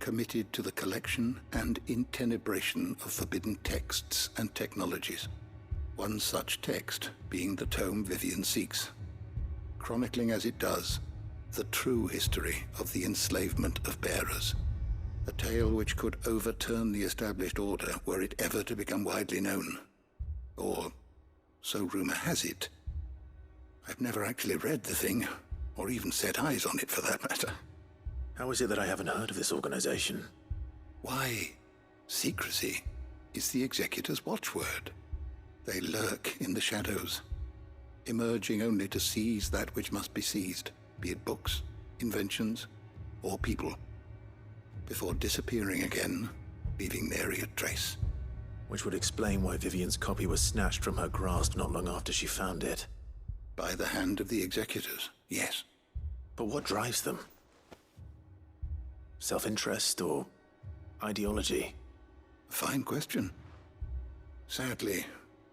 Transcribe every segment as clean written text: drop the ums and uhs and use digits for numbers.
committed to the collection and intenebration of forbidden texts and technologies. One such text being the tome Vivian seeks, chronicling as it does the true history of the enslavement of bearers, a tale which could overturn the established order were it ever to become widely known. Or, so rumor has it. I've never actually read the thing, or even set eyes on it for that matter. How is it that I haven't heard of this organization? Why, secrecy is the Executor's watchword. They lurk in the shadows, emerging only to seize that which must be seized, be it books, inventions, or people, before disappearing again, leaving nary a trace. Which would explain why Vivian's copy was snatched from her grasp not long after she found it. By the hand of the Executors, yes. But what drives them? Self-interest or ideology? A fine question. Sadly,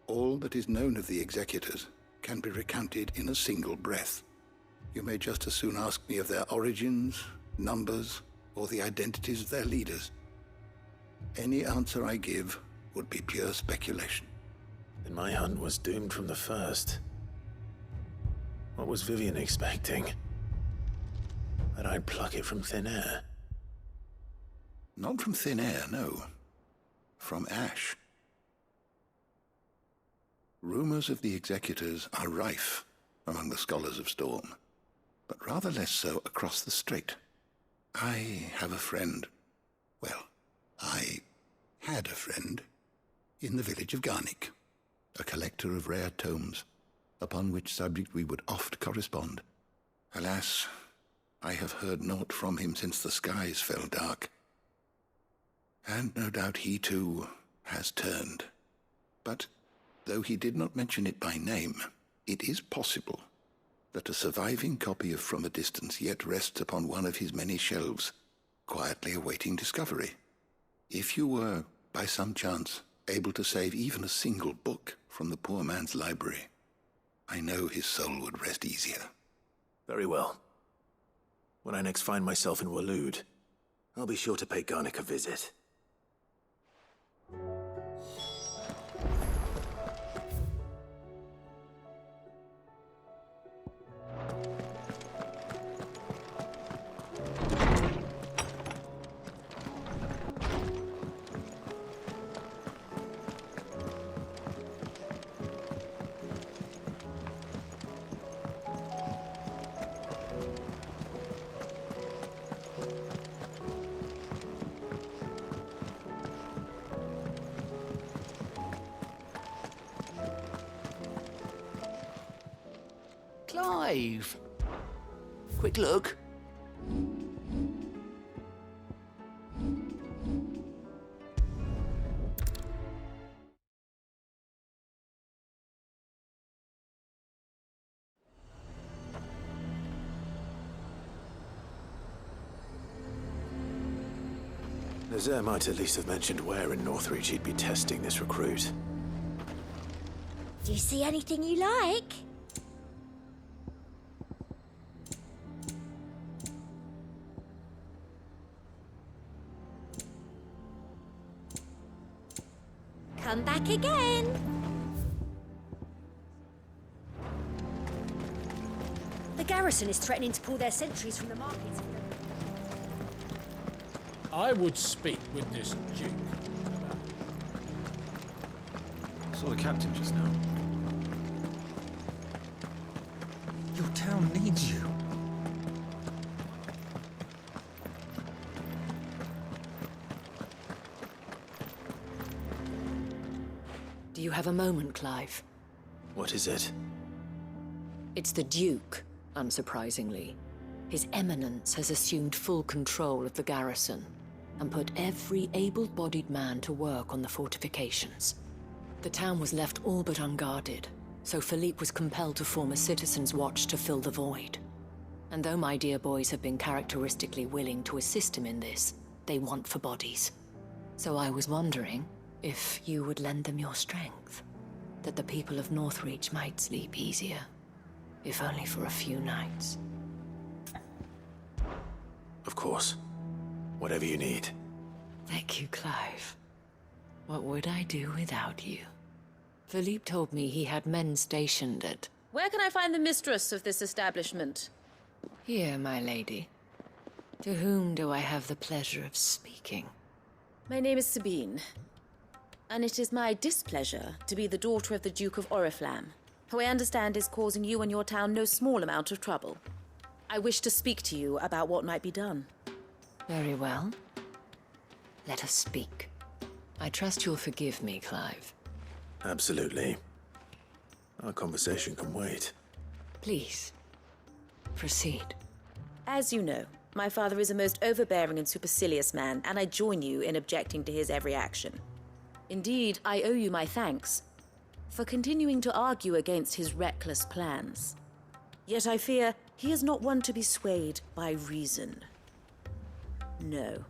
all that is known of the Executors can be recounted in a single breath. You may just as soon ask me of their origins, numbers, or the identities of their leaders. Any answer I give would be pure speculation. Then my hunt was doomed from the first. What was Vivian expecting? That I'd pluck it from thin air? Not from thin air, no. From ash. Rumors of the Executors are rife among the scholars of Storm, but rather less so across the Strait. I have a friend. Well, I had a friend in the village of Garnick, a collector of rare tomes, upon which subject we would oft correspond. Alas, I have heard naught from him since the skies fell dark. And no doubt he, too, has turned. But, though he did not mention it by name, it is possible that a surviving copy of From a Distance yet rests upon one of his many shelves, quietly awaiting discovery. If you were, by some chance, able to save even a single book from the poor man's library, I know his soul would rest easier. Very well. When I next find myself in Waloed, I'll be sure to pay Garnick a visit. Clive! Quick look. Nazaire might at least have mentioned where in Northreach he'd be testing this recruit. Do you see anything you like? Come back again. The garrison is threatening to pull their sentries from the markets. I would speak with this Duke. Saw the captain just now. Your town needs you. Do you have a moment, Clive? What is it? It's the Duke, unsurprisingly. His Eminence has assumed full control of the garrison and put every able-bodied man to work on the fortifications. The town was left all but unguarded, so Philippe was compelled to form a citizen's watch to fill the void. And though my dear boys have been characteristically willing to assist him in this, they want for bodies. So I was wondering if you would lend them your strength, that the people of Northreach might sleep easier, if only for a few nights. Of course. Whatever you need. Thank you, Clive. What would I do without you? Philippe told me he had men stationed at... Where can I find the mistress of this establishment? Here, my lady. To whom do I have the pleasure of speaking? My name is Sabine, and it is my displeasure to be the daughter of the Duke of Oriflamme, who I understand is causing you and your town no small amount of trouble. I wish to speak to you about what might be done. Very well. Let us speak. I trust you'll forgive me, Clive. Absolutely. Our conversation can wait. Please, proceed. As you know, my father is a most overbearing and supercilious man, and I join you in objecting to his every action. Indeed, I owe you my thanks for continuing to argue against his reckless plans. Yet I fear he is not one to be swayed by reason. No.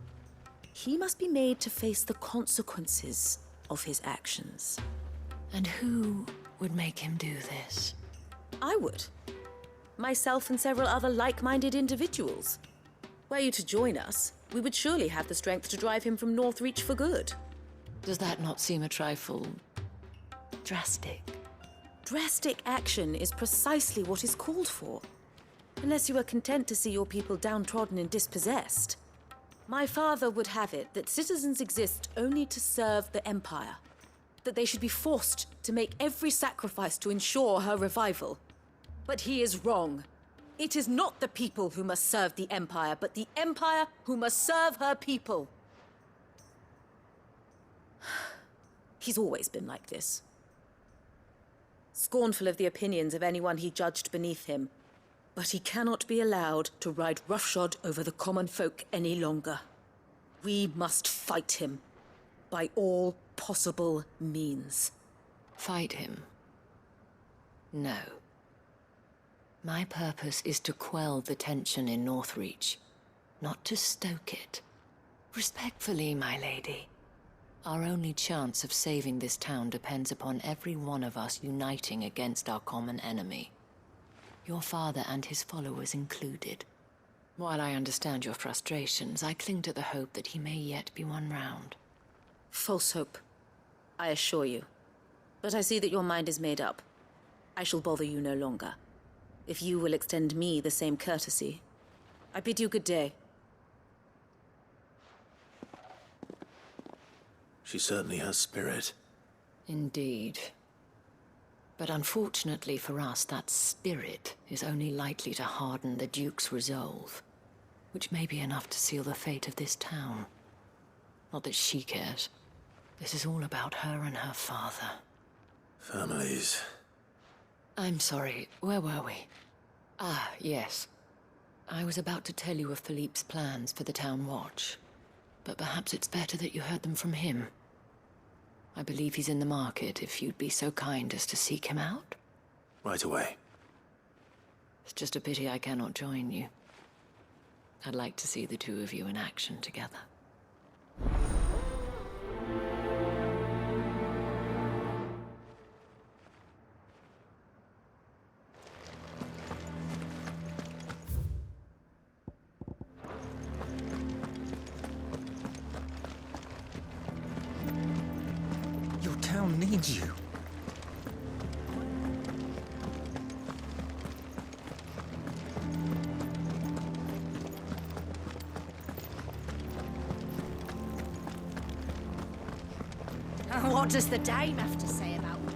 He must be made to face the consequences of his actions. And who would make him do this? I would. Myself and several other like-minded individuals. Were you to join us, we would surely have the strength to drive him from Northreach for good. Does that not seem a trifle... drastic? Drastic action is precisely what is called for. Unless you are content to see your people downtrodden and dispossessed. My father would have it that citizens exist only to serve the Empire. That they should be forced to make every sacrifice to ensure her revival. But he is wrong. It is not the people who must serve the Empire, but the Empire who must serve her people. He's always been like this. Scornful of the opinions of anyone he judged beneath him. But he cannot be allowed to ride roughshod over the common folk any longer. We must fight him. By all possible means. Fight him? No. My purpose is to quell the tension in Northreach, not to stoke it. Respectfully, my lady. Our only chance of saving this town depends upon every one of us uniting against our common enemy. Your father and his followers included. While I understand your frustrations, I cling to the hope that he may yet be won round. False hope, I assure you. But I see that your mind is made up. I shall bother you no longer. If you will extend me the same courtesy, I bid you good day. She certainly has spirit. Indeed. But unfortunately for us, that spirit is only likely to harden the Duke's resolve, which may be enough to seal the fate of this town. Not that she cares. This is all about her and her father. Families. I'm sorry, where were we? Ah, yes. I was about to tell you of Philippe's plans for the town watch, but perhaps it's better that you heard them from him. I believe he's in the market, if you'd be so kind as to seek him out. Right away. It's just a pity I cannot join you. I'd like to see the two of you in action together. Your town needs you. What does the dame have to say about all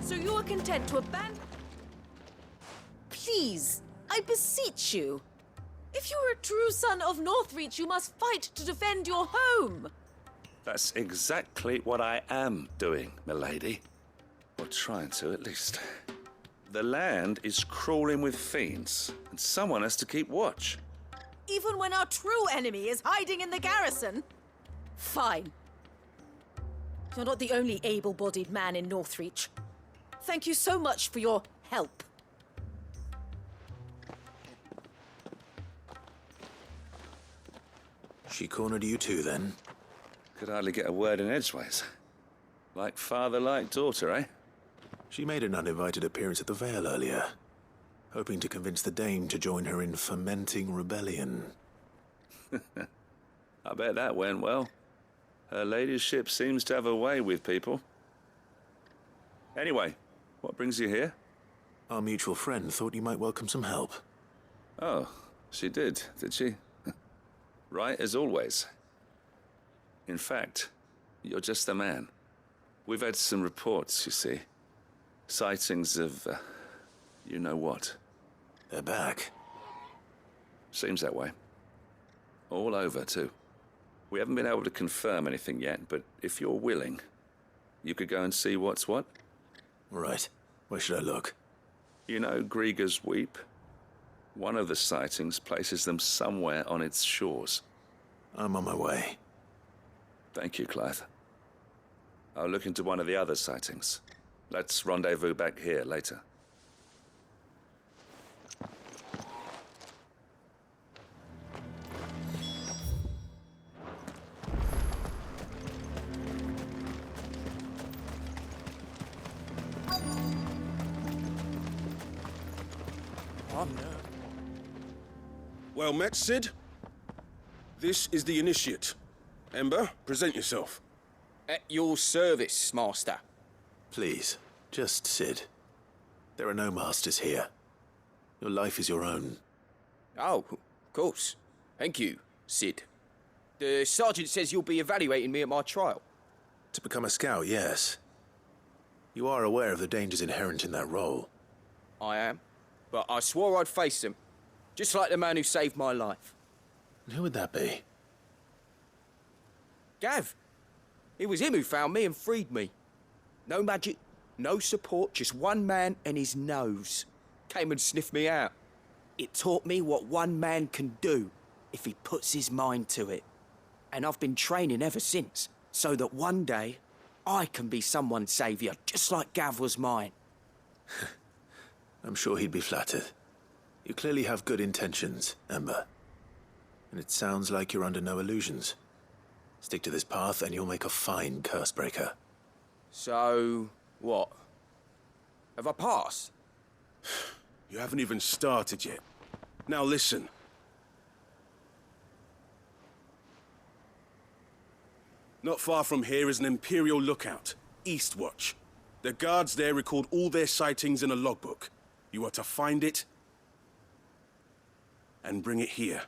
this? So you are content to abandon... Please, I beseech you. If you are a true son of Northreach, you must fight to defend your home. That's exactly what I am doing, milady. Or trying to, at least. The land is crawling with fiends, and someone has to keep watch. Even when our true enemy is hiding in the garrison? Fine. You're not the only able-bodied man in Northreach. Thank you so much for your help. She cornered you too, then? Could hardly get a word in edgeways. Like father, like daughter, eh? She made an uninvited appearance at the Vale earlier. hoping to convince the Dame to join her in fermenting rebellion. I bet that went well. Her ladyship seems to have a way with people. Anyway, what brings you here? Our mutual friend thought you might welcome some help. Oh, she did she? Right as always. In fact, you're just the man. We've had some reports, you see. Sightings of, you know what. They're back. Seems that way. All over, too. We haven't been able to confirm anything yet, but if you're willing, you could go and see what's what. Right. Where should I look? You know Grieger's Weep? One of the sightings places them somewhere on its shores. I'm on my way. Thank you, Clive. I'll look into one of the other sightings. Let's rendezvous back here later. Well met, Sid. This is the Initiate. Ember, present yourself. At your service, Master. Please, just Sid. There are no masters here. Your life is your own. Oh, of course. Thank you, Sid. The Sergeant says you'll be evaluating me at my trial. To become a scout, yes. You are aware of the dangers inherent in that role. I am. But I swore I'd face them. Just like the man who saved my life. And who would that be? Gav. It was him who found me and freed me. No magic, no support, just one man and his nose. Came and sniffed me out. It taught me what one man can do if he puts his mind to it. And I've been training ever since, so that one day I can be someone's saviour, just like Gav was mine. I'm sure he'd be flattered. You clearly have good intentions, Ember. And it sounds like you're under no illusions. Stick to this path and you'll make a fine cursebreaker. So, what? Have I passed? You haven't even started yet. Now listen. Not far from here is an Imperial lookout, Eastwatch. The guards there record all their sightings in a logbook. You are to find it and bring it here.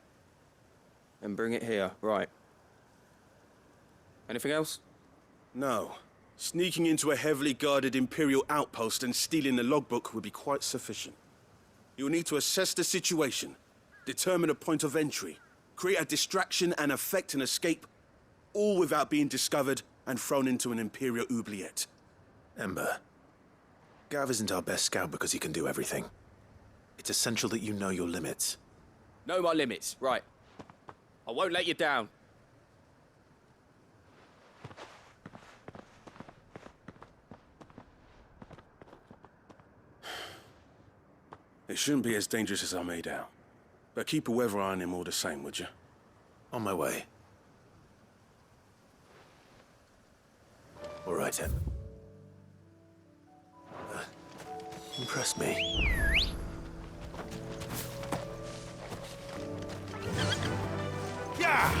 And bring it here, right. Anything else? No. Sneaking into a heavily guarded Imperial outpost and stealing the logbook would be quite sufficient. You'll need to assess the situation, determine a point of entry, create a distraction and effect an escape, all without being discovered and thrown into an Imperial oubliette. Ember, Gav isn't our best scout because he can do everything. It's essential that you know your limits. Know my limits, right. I won't let you down. It shouldn't be as dangerous as I made out. But keep a weather eye on him all the same, would you? On my way. All right, then. Impress me. Yeah!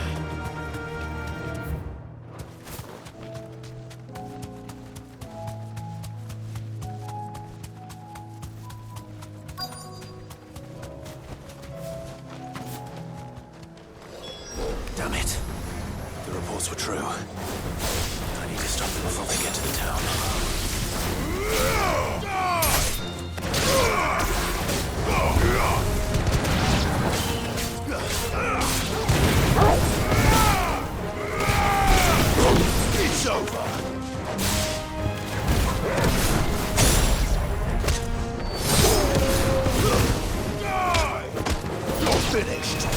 Damn it. The reports were true. I need to stop them before they get to the town. It's over. You're finished.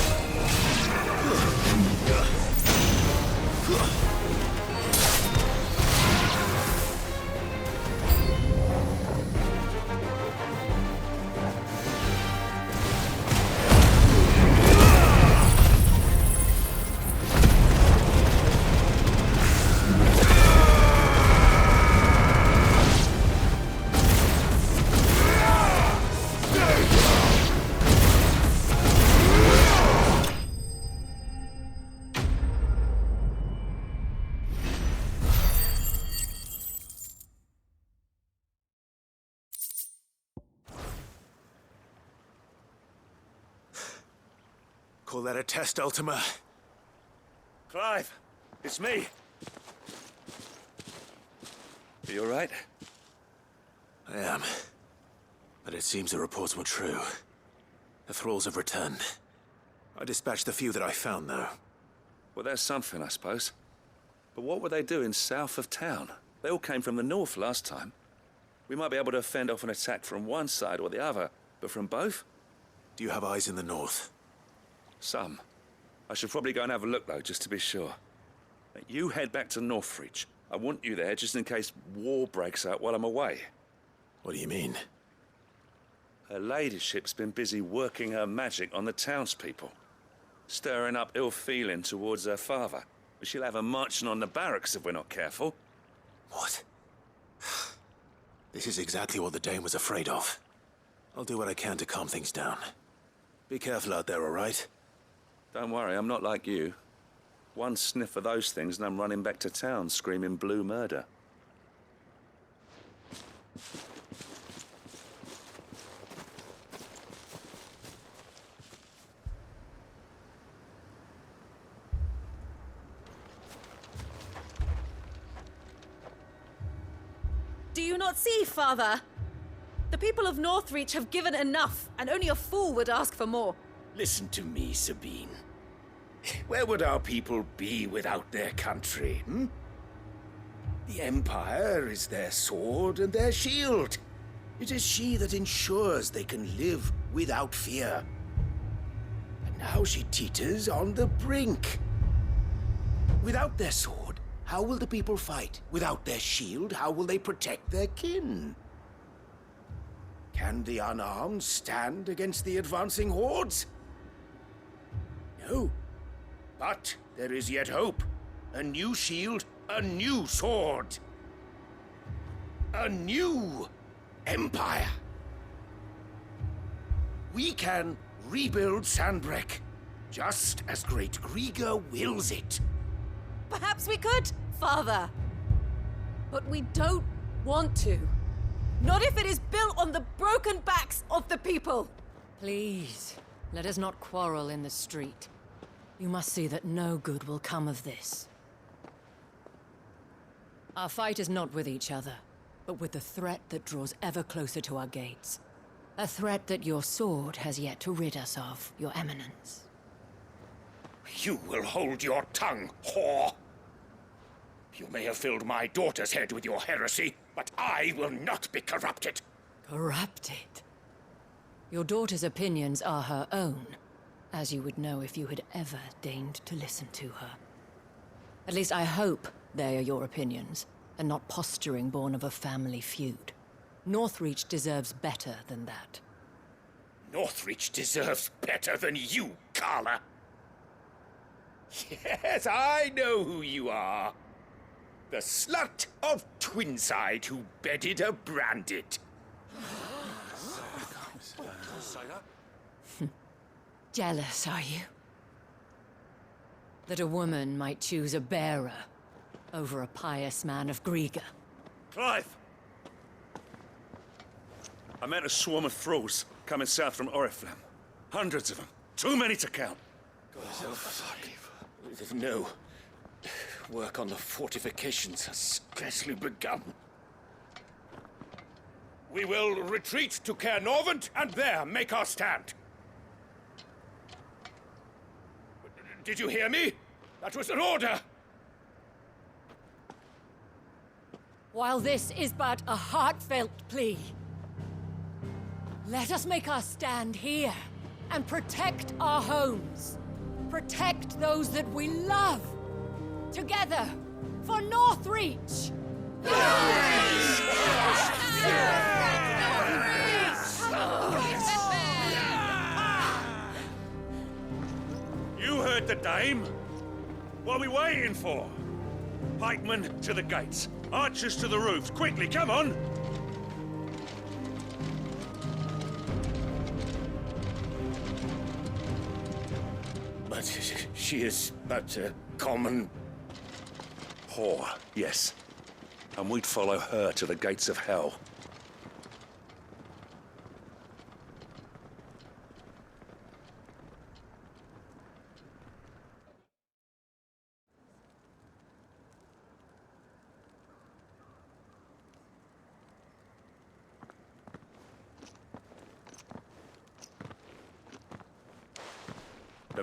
Call that a test, Ultima? Clive, it's me. Are you all right? I am. But it seems the reports were true. The thralls have returned. I dispatched the few that I found, though. Well, there's something, I suppose. But what were they doing south of town? They all came from the north last time. We might be able to fend off an attack from one side or the other, but from both? Do you have eyes in the north? Some. I should probably go and have a look, though, just to be sure. You head back to Northreach. I want you there just in case war breaks out while I'm away. What do you mean? Her ladyship's been busy working her magic on the townspeople, stirring up ill feeling towards her father. But she'll have her marching on the barracks if we're not careful. What? This is exactly what the Dane was afraid of. I'll do what I can to calm things down. Be careful out there, all right? Don't worry, I'm not like you. One sniff of those things and I'm running back to town screaming blue murder. Do you not see, Father? The people of Northreach have given enough, and only a fool would ask for more. Listen to me, Sabine. Where would our people be without their country, hmm? The Empire is their sword and their shield. It is she that ensures they can live without fear. And now she teeters on the brink. Without their sword, how will the people fight? Without their shield, how will they protect their kin? Can the unarmed stand against the advancing hordes? No. But there is yet hope. A new shield, a new sword. A new empire. We can rebuild Sandbreck, just as Great Grieger wills it. Perhaps we could, Father. But we don't want to. Not if it is built on the broken backs of the people. Please, let us not quarrel in the street. You must see that no good will come of this. Our fight is not with each other, but with the threat that draws ever closer to our gates. A threat that your sword has yet to rid us of, Your Eminence. You will hold your tongue, whore! You may have filled my daughter's head with your heresy, but I will not be corrupted. Corrupted? Your daughter's opinions are her own, as you would know if you had ever deigned to listen to her. At least I hope they are your opinions, and not posturing born of a family feud. Northreach deserves better than that. Northreach deserves better than you, Carla. Yes, I know who you are. The slut of Twinside who bedded a Branded. Jealous, are you? That a woman might choose a bearer over a pious man of Grieger. Clive! I met a swarm of thralls coming south from Oriflamme. Hundreds of them. Too many to count. No. Work on the fortifications has scarcely begun. We will retreat to Caer Norvent and there make our stand. Did you hear me? That was an order! While this is but a heartfelt plea, let us make our stand here and protect our homes. Protect those that we love. Together, for Northreach! You heard the dame. What are we waiting for? Pikemen to the gates. Archers to the roofs. Quickly, come on! But she is but a common... Whore, yes. And we'd follow her to the gates of hell.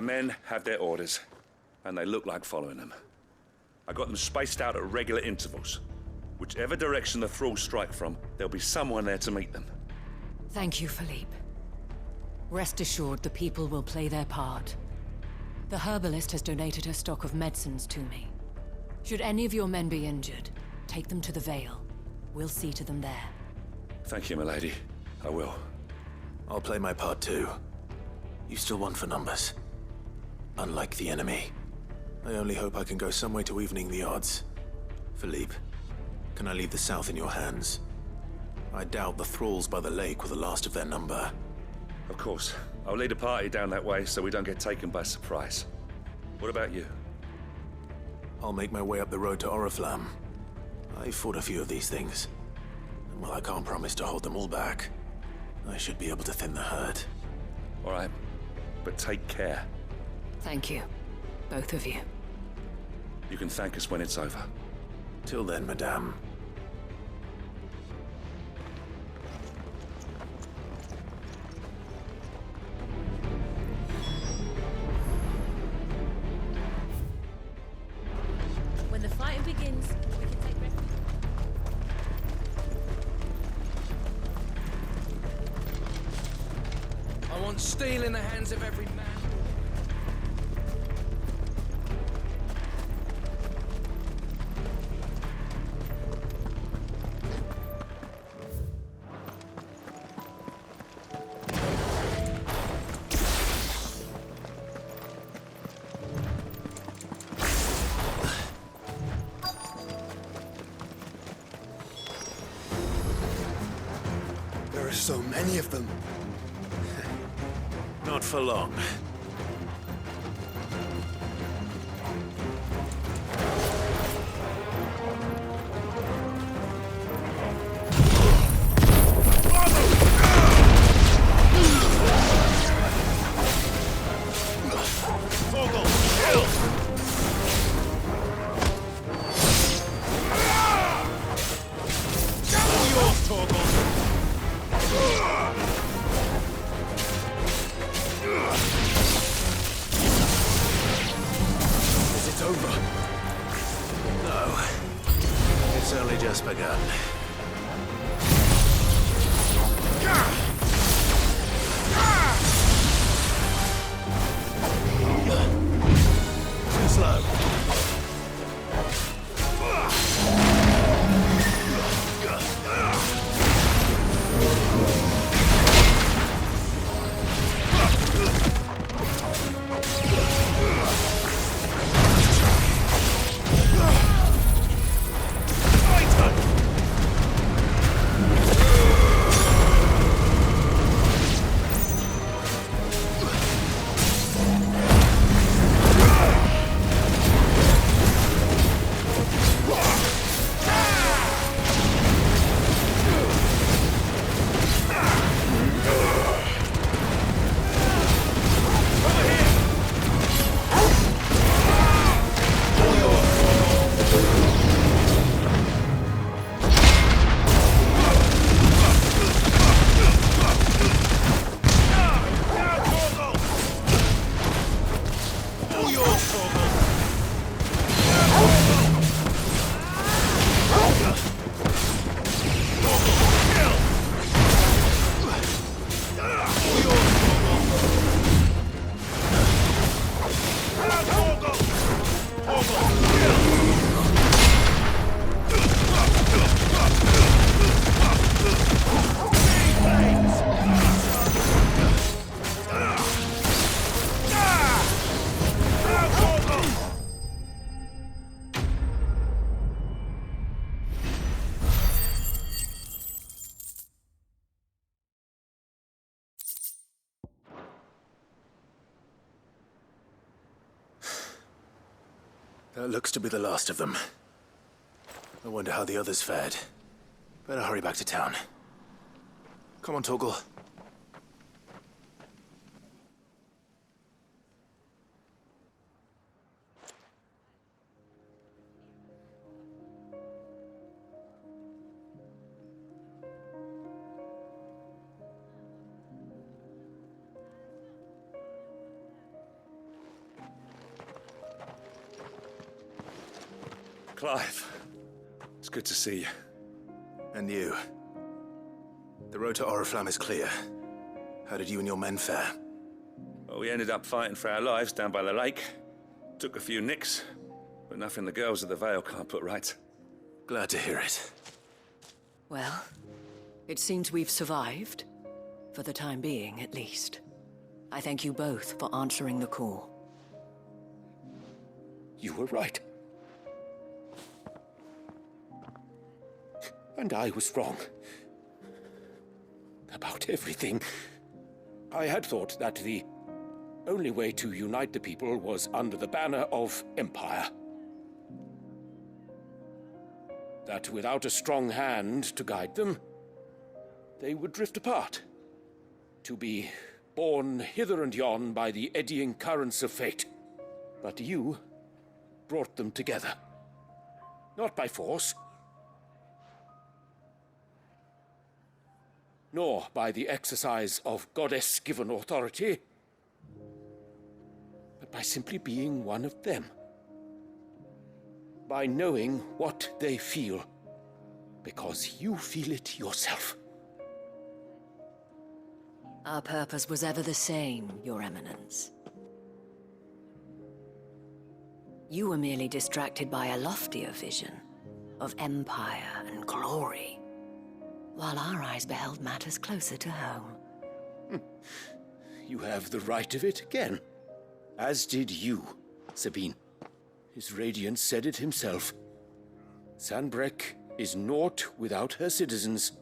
The men have their orders, and they look like following them. I got them spaced out at regular intervals. Whichever direction the thralls strike from, there'll be someone there to meet them. Thank you, Philippe. Rest assured the people will play their part. The herbalist has donated her stock of medicines to me. Should any of your men be injured, take them to the Vale. We'll see to them there. Thank you, milady. I will. I'll play my part too. You still won for numbers. Unlike the enemy. I only hope I can go some way to evening the odds. Philippe, can I leave the South in your hands? I doubt the thralls by the lake were the last of their number. Of course. I'll lead a party down that way so we don't get taken by surprise. What about you? I'll make my way up the road to Oriflamme. I fought a few of these things. And while I can't promise to hold them all back, I should be able to thin the herd. All right. But take care. Thank you. Both of you. You can thank us when it's over. Till then, madame. When the fighting begins, we can take refuge. I want steel in the hands of every man. There are so many of them. Not for long. Torgal, kill! All yours, Torgal! Is it over? No. It's only just begun. Too slow. That looks to be the last of them. I wonder how the others fared. Better hurry back to town. Come on, Torgal. Clive, it's good to see you. And you. The road to Oriflamme is clear. How did you and your men fare? Well, we ended up fighting for our lives down by the lake. Took a few nicks, but nothing the girls of the Vale can't put right. Glad to hear it. Well, it seems we've survived. For the time being, at least. I thank you both for answering the call. You were right. And I was wrong. About everything. I had thought that the only way to unite the people was under the banner of Empire. That without a strong hand to guide them, they would drift apart. To be borne hither and yon by the eddying currents of fate. But you brought them together. Not by force, nor by the exercise of goddess-given authority, but by simply being one of them. By knowing what they feel, because you feel it yourself. Our purpose was ever the same, Your Eminence. You were merely distracted by a loftier vision of empire and glory, while our eyes beheld matters closer to home. You have the right of it again. As did you, Sabine. His Radiance said it himself. Sanbreque is naught without her citizens.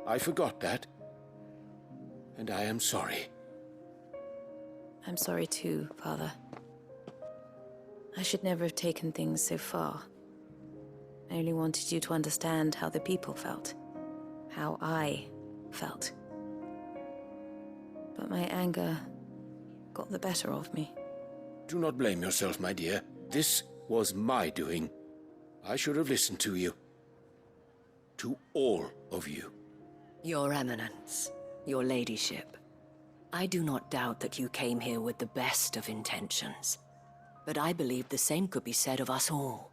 I forgot that. And I am sorry. I'm sorry too, Father. I should never have taken things so far. I only wanted you to understand how the people felt. How I felt. But my anger got the better of me. Do not blame yourself, my dear. This was my doing. I should have listened to you. To all of you. Your Eminence, your Ladyship, I do not doubt that you came here with the best of intentions. But I believe the same could be said of us all.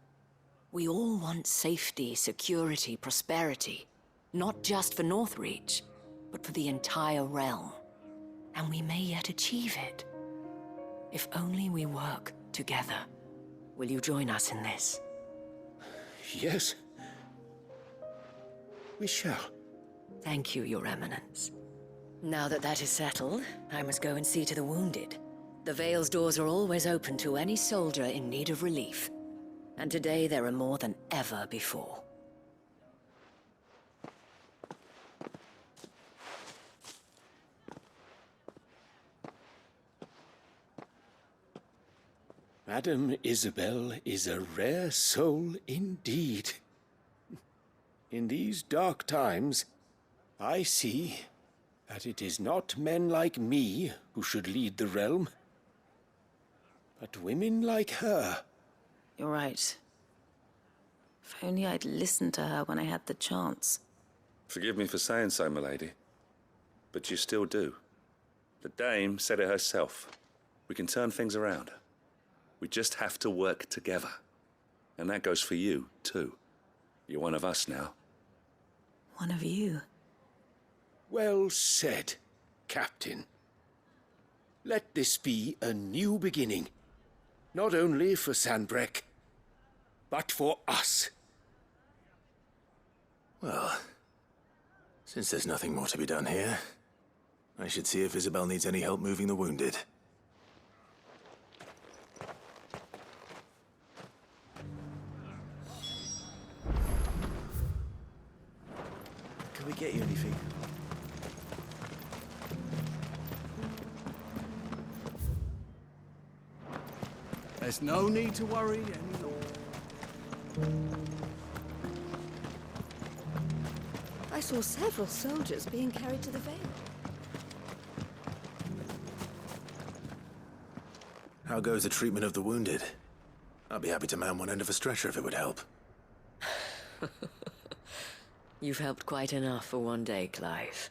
We all want safety, security, prosperity. Not just for Northreach, but for the entire realm. And we may yet achieve it. If only we work together. Will you join us in this? Yes. We shall. Thank you, Your Eminence. Now that that is settled, I must go and see to the wounded. The Vale's doors are always open to any soldier in need of relief. And today there are more than ever before. Madame Isabel is a rare soul indeed. In these dark times, I see that it is not men like me who should lead the realm, but women like her. You're right. If only I'd listened to her when I had the chance. Forgive me for saying so, milady, but you still do. The Dame said it herself. We can turn things around. We just have to work together. And that goes for you, too. You're one of us now. One of you? Well said, Captain. Let this be a new beginning. Not only for Sanbreque, but for us. Well, since there's nothing more to be done here, I should see if Isabel needs any help moving the wounded. Can we get you anything? There's no need to worry any longer. I saw several soldiers being carried to the Vale. How goes the treatment of the wounded? I'll be happy to man one end of a stretcher if it would help. You've helped quite enough for one day, Clive.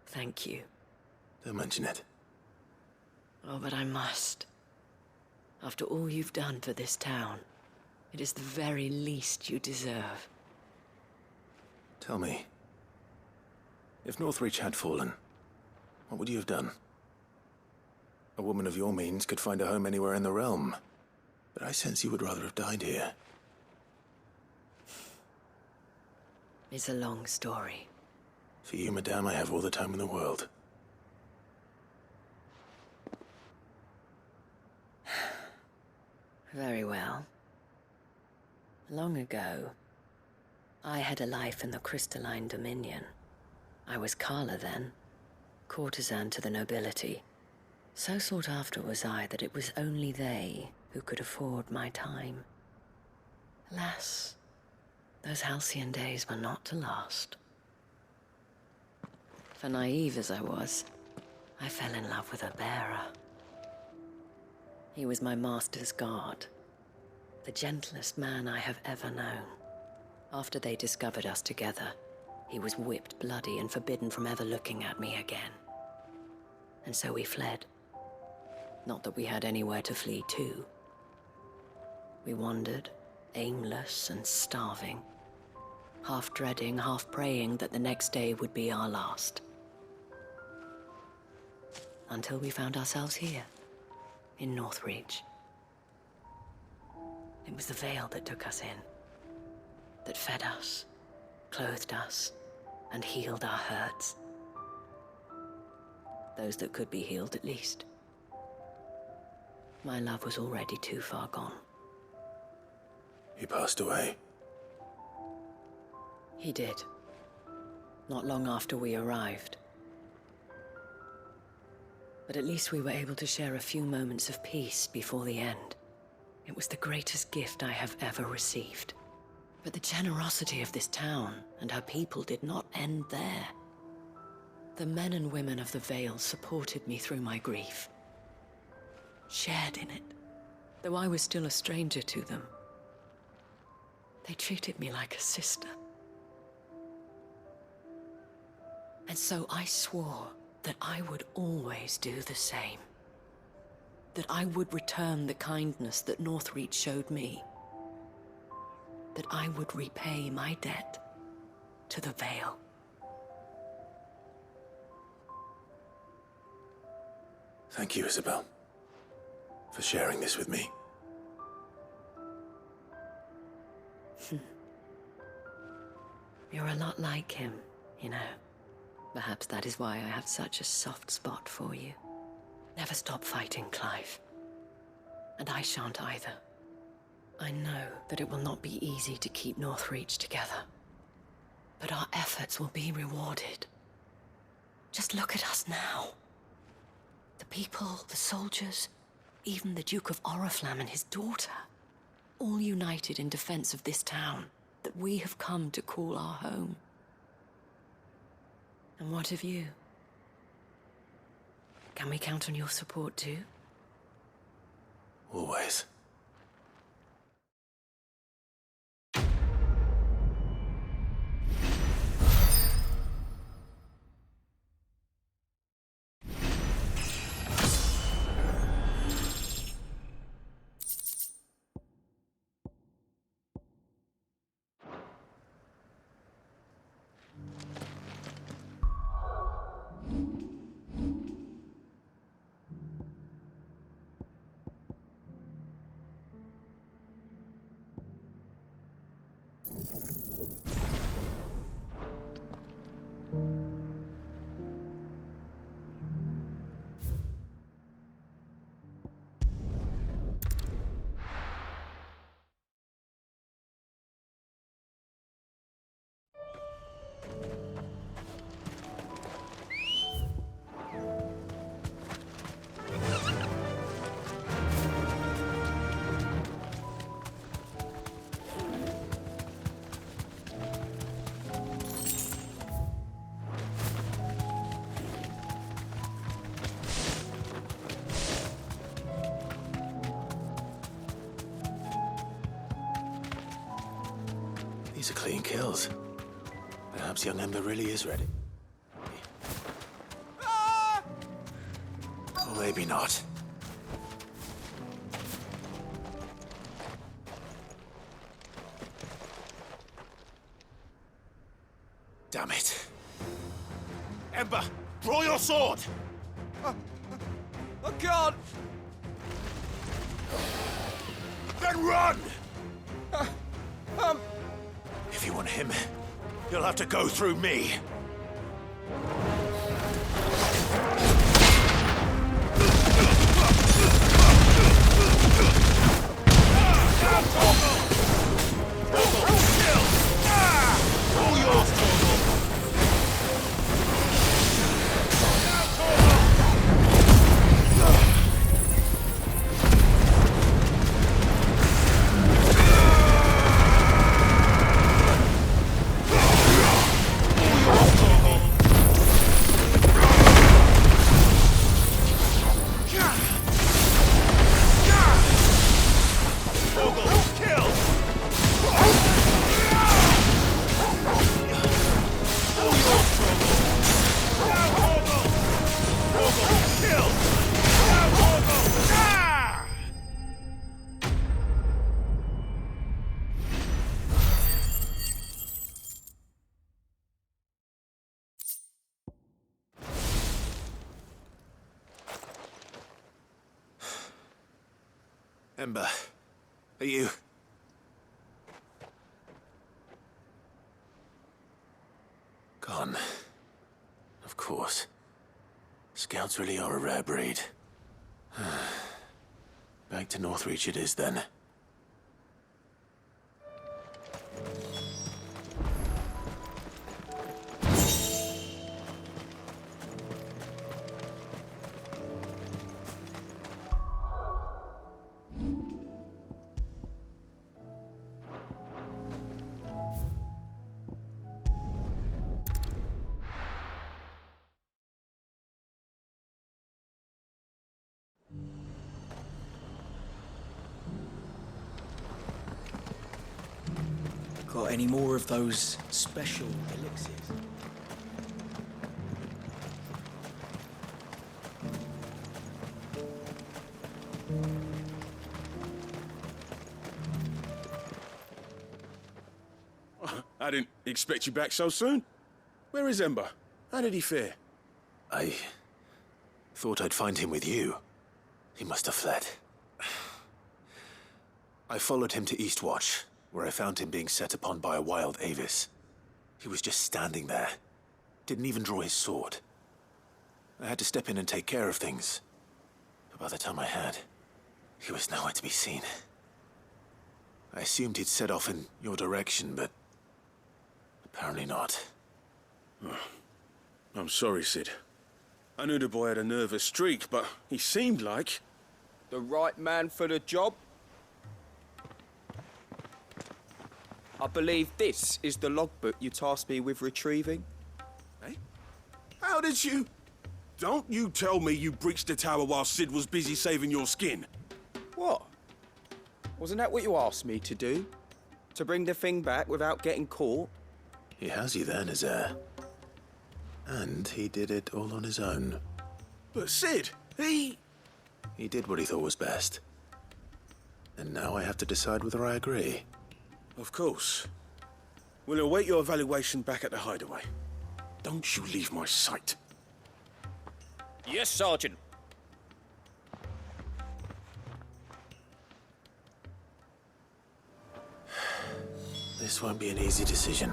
Thank you. Don't mention it. Oh, but I must. After all you've done for this town. It is the very least you deserve. Tell me, if Northreach had fallen, what would you have done? A woman of your means could find a home anywhere in the realm, but I sense you would rather have died here. It's a long story. For you, madame, I have all the time in the world. Very well. Long ago, I had a life in the crystalline dominion. I was Carla then, courtesan to the nobility. So sought after was I that it was only they who could afford my time. Alas, those halcyon days were not to last. For naive as I was, I fell in love with a bearer. He was my master's guard, the gentlest man I have ever known. After they discovered us together, he was whipped bloody and forbidden from ever looking at me again. And so we fled. Not that we had anywhere to flee to. We wandered, aimless and starving, half dreading, half praying that the next day would be our last. Until we found ourselves here, in Northreach. It was the veil that took us in, that fed us, clothed us, and healed our hurts. Those that could be healed, at least. My love was already too far gone. He passed away. He did. Not long after we arrived. But at least we were able to share a few moments of peace before the end. It was the greatest gift I have ever received. But the generosity of this town and her people did not end there. The men and women of the Vale supported me through my grief. Shared in it, though I was still a stranger to them. They treated me like a sister. And so I swore that I would always do the same. That I would return the kindness that Northreach showed me. That I would repay my debt to the Vale. Thank you, Isabel, for sharing this with me. You're a lot like him, you know. Perhaps that is why I have such a soft spot for you. Never stop fighting, Clive. And I shan't either. I know that it will not be easy to keep Northreach together. But our efforts will be rewarded. Just look at us now. The people, the soldiers, even the Duke of Oriflamme and his daughter, all united in defense of this town that we have come to call our home. And what of you? Can we count on your support too? Always. These are clean kills. Perhaps young Ember really is ready. Or maybe not. Damn it. Ember, draw your sword! I can't! Then run! If you want him, you'll have to go through me. All yours, Torgal! Ember, are you... Gone. Of course. Scouts really are a rare breed. Back to Northreach it is, then. Got any more of those special elixirs? I didn't expect you back so soon. Where is Ember? How did he fare? I thought I'd find him with you. He must have fled. I followed him to Eastwatch, where I found him being set upon by a wild Avis. He was just standing there. Didn't even draw his sword. I had to step in and take care of things. But by the time I had, he was nowhere to be seen. I assumed he'd set off in your direction, but apparently not. I'm sorry, Sid. I knew the boy had a nervous streak, but he seemed like... The right man for the job? I believe this is the logbook you tasked me with retrieving. Eh? How did you... Don't you tell me you breached the tower while Sid was busy saving your skin. What? Wasn't that what you asked me to do? To bring the thing back without getting caught? He has you then, his heir. And he did it all on his own. But Sid, he did what he thought was best. And now I have to decide whether I agree. Of course. We'll await your evaluation back at the hideaway. Don't you leave my sight. Yes, Sergeant. This won't be an easy decision.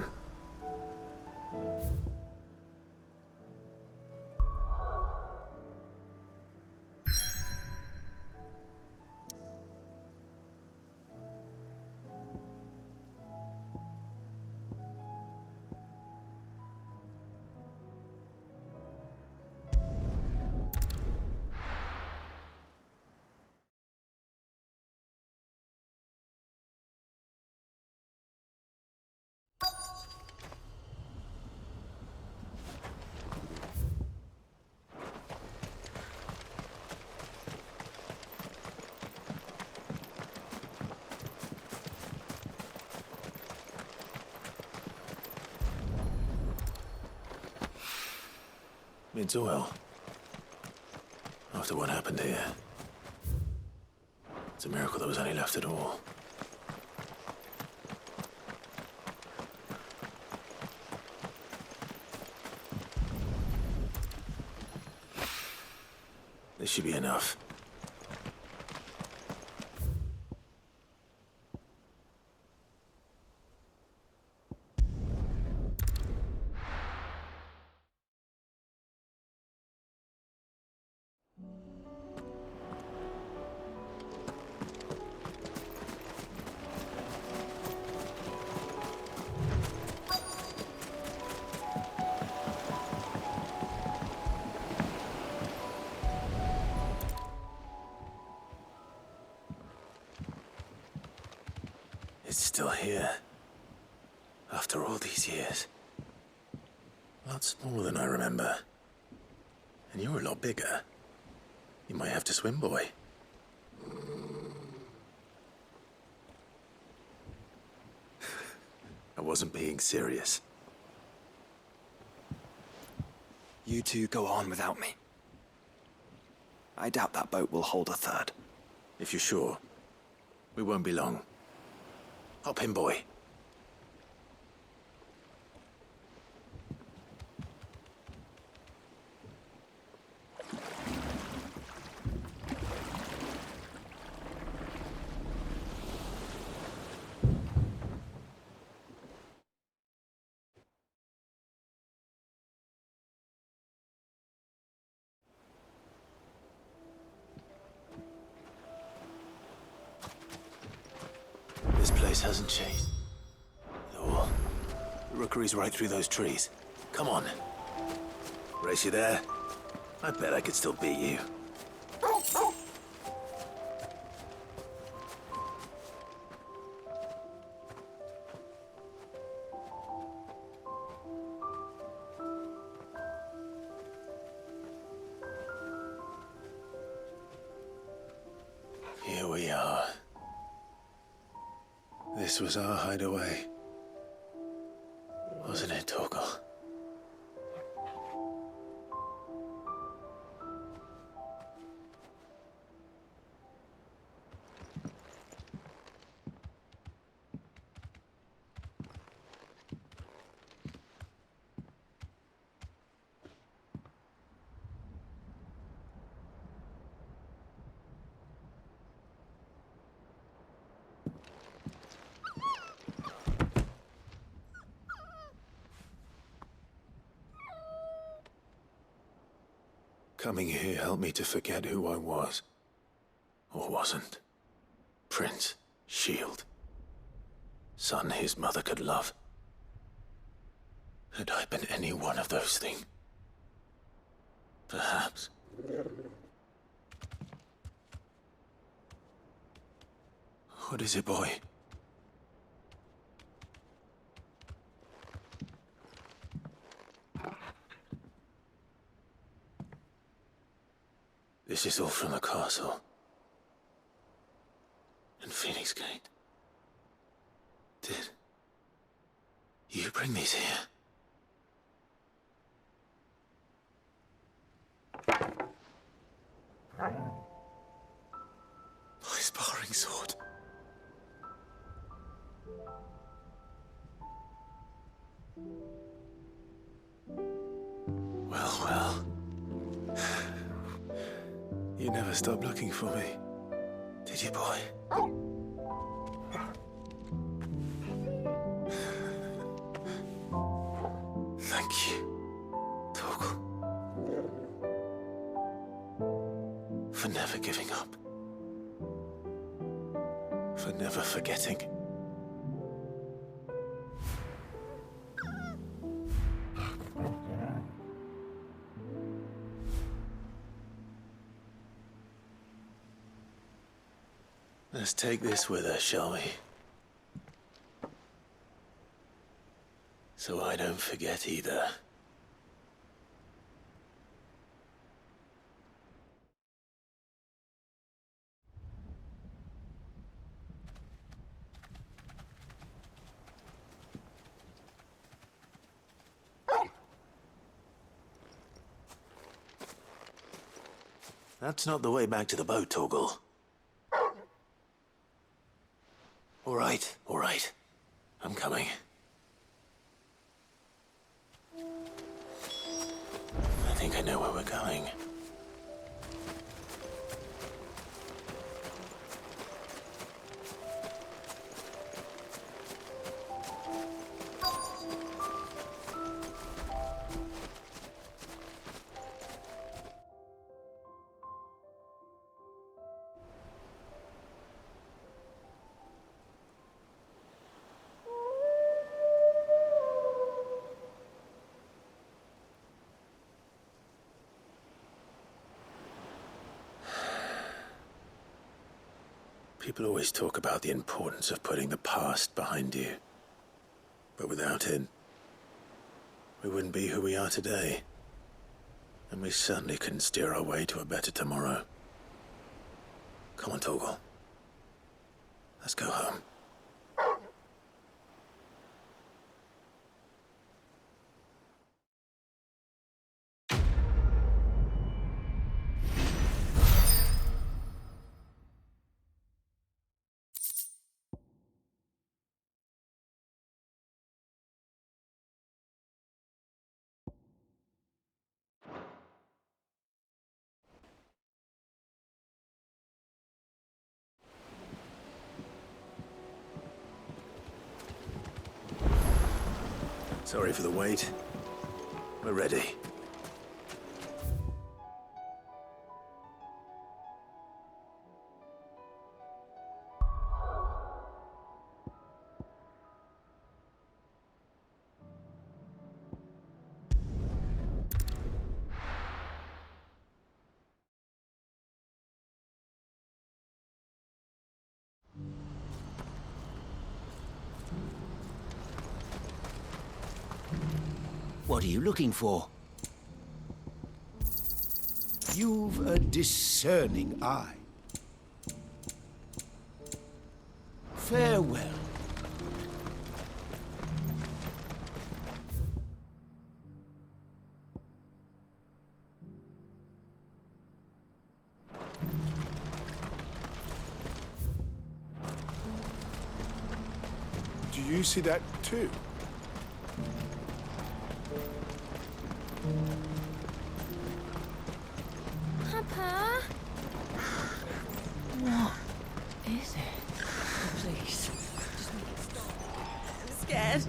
It's well. After what happened here, it's a miracle there was any left at all. This should be enough. It's still here. After all these years. A lot smaller than I remember. And you're a lot bigger. You might have to swim, boy. I wasn't being serious. You two go on without me. I doubt that boat will hold a third. If you're sure, we won't be long. Hop in, boy. This place hasn't changed at all. The rookery's right through those trees. Come on. Race you there? I bet I could still beat you. Here we are. This was our hideaway. Wasn't it, Torgal? Coming here helped me to forget who I was. Or wasn't. Prince, shield. Son his mother could love. Had I been any one of those things? Perhaps. What is it, boy? This is all from the castle. And Phoenix Gate. Did you bring these here? My sparring sword. Well, well. You never stopped looking for me, did you, boy? Thank you, Torgal. For never giving up. For never forgetting. Let's take this with us, shall we? So I don't forget either. That's not the way back to the boat, Torgal. All right. I'm coming. I think I know where we're going. People always talk about the importance of putting the past behind you. But without it, we wouldn't be who we are today. And we certainly couldn't steer our way to a better tomorrow. Come on, Torgal. Let's go home. Sorry for the wait. We're ready. What are you looking for? You've a discerning eye. Farewell. Do you see that too? Papa? What is it? Please. Just make it stop. I'm scared.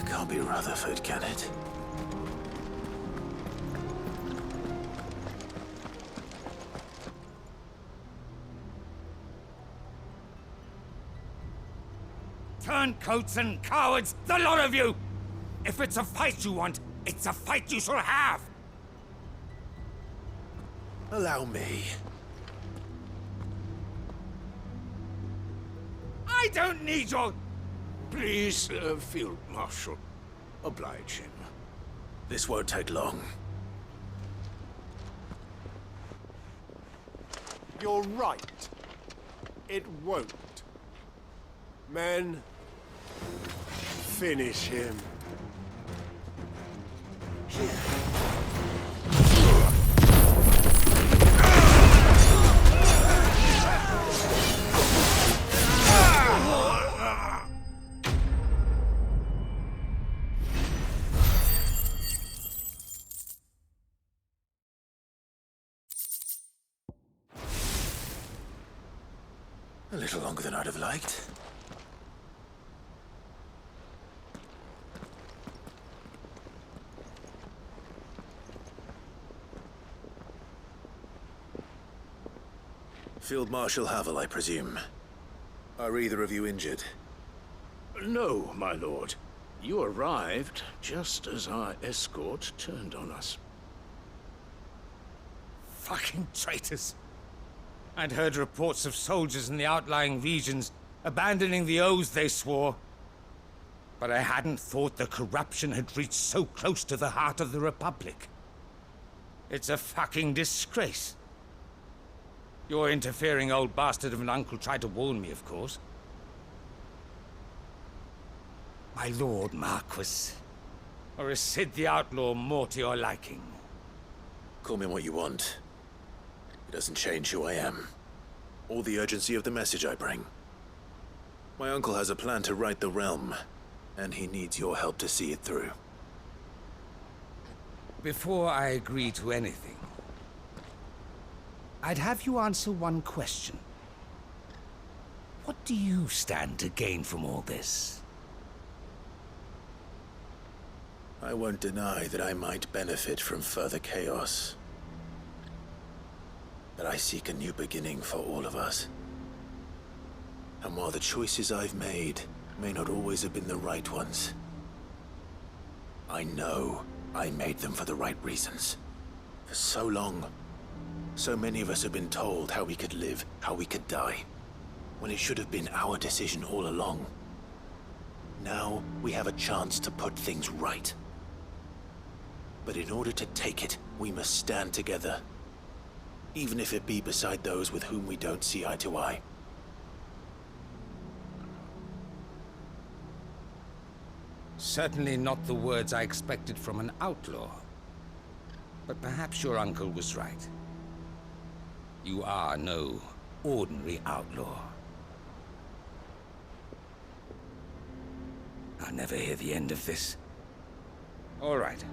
It can't be Rutherford, can it? Turncoats and cowards, the lot of you! If it's a fight you want, it's a fight you shall have! Allow me. I don't need your... Please, Field Marshal, oblige him. This won't take long. You're right. It won't. Men, finish him. A little longer than I'd have liked. Field Marshal Havel, I presume. Are either of you injured? No, my lord. You arrived just as our escort turned on us. Fucking traitors. I'd heard reports of soldiers in the outlying regions abandoning the oaths they swore. But I hadn't thought the corruption had reached so close to the heart of the Republic. It's a fucking disgrace. Your interfering old bastard of an uncle tried to warn me, of course. My lord Marquis, or is Sid the Outlaw more to your liking? Call me what you want. It doesn't change who I am, or the urgency of the message I bring. My uncle has a plan to right the realm, and he needs your help to see it through. Before I agree to anything, I'd have you answer one question. What do you stand to gain from all this? I won't deny that I might benefit from further chaos. But I seek a new beginning for all of us. And while the choices I've made may not always have been the right ones, I know I made them for the right reasons. For so long, so many of us have been told how we could live, how we could die, when it should have been our decision all along. Now we have a chance to put things right. But in order to take it, we must stand together, even if it be beside those with whom we don't see eye to eye. Certainly not the words I expected from an outlaw. But perhaps your uncle was right. You are no ordinary outlaw. I'll never hear the end of this. All right.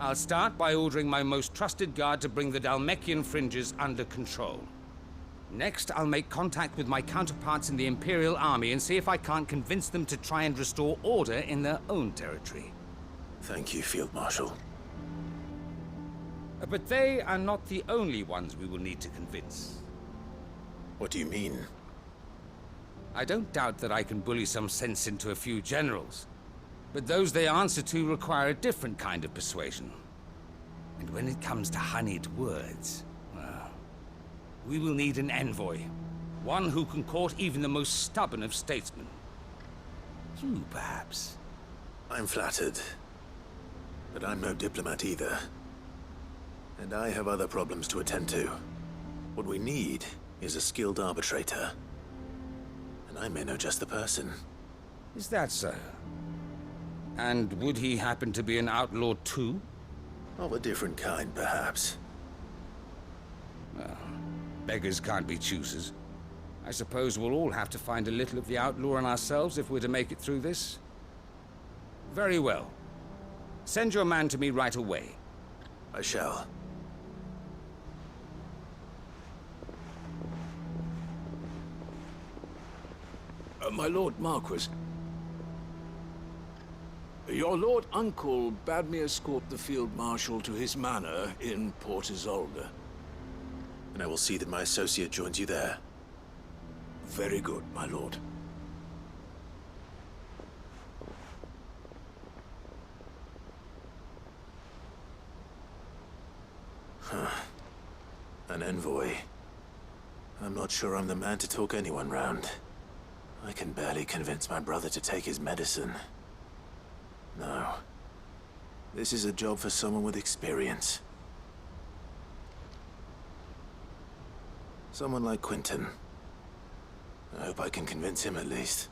I'll start by ordering my most trusted guard to bring the Dalmekian fringes under control. Next, I'll make contact with my counterparts in the Imperial Army and see if I can't convince them to try and restore order in their own territory. Thank you, Field Marshal. But they are not the only ones we will need to convince. What do you mean? I don't doubt that I can bully some sense into a few generals, but those they answer to require a different kind of persuasion. And when it comes to honeyed words, well, we will need an envoy. One who can court even the most stubborn of statesmen. You, perhaps. I'm flattered. But I'm no diplomat either. And I have other problems to attend to. What we need is a skilled arbitrator. And I may know just the person. Is that so? And would he happen to be an outlaw too? Of a different kind, perhaps. Well, beggars can't be choosers. I suppose we'll all have to find a little of the outlaw in ourselves if we're to make it through this. Very well. Send your man to me right away. I shall. My Lord Marquis, your Lord Uncle bade me escort the Field Marshal to his manor in Port Isolde. And I will see that my associate joins you there. Very good, my lord. An envoy. I'm not sure I'm the man to talk anyone round. I can barely convince my brother to take his medicine. No. This is a job for someone with experience. Someone like Quentin. I hope I can convince him at least.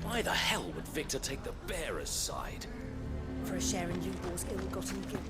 Why the hell would Victor take the bearer's side? For a share in Lubor's ill-gotten guilt.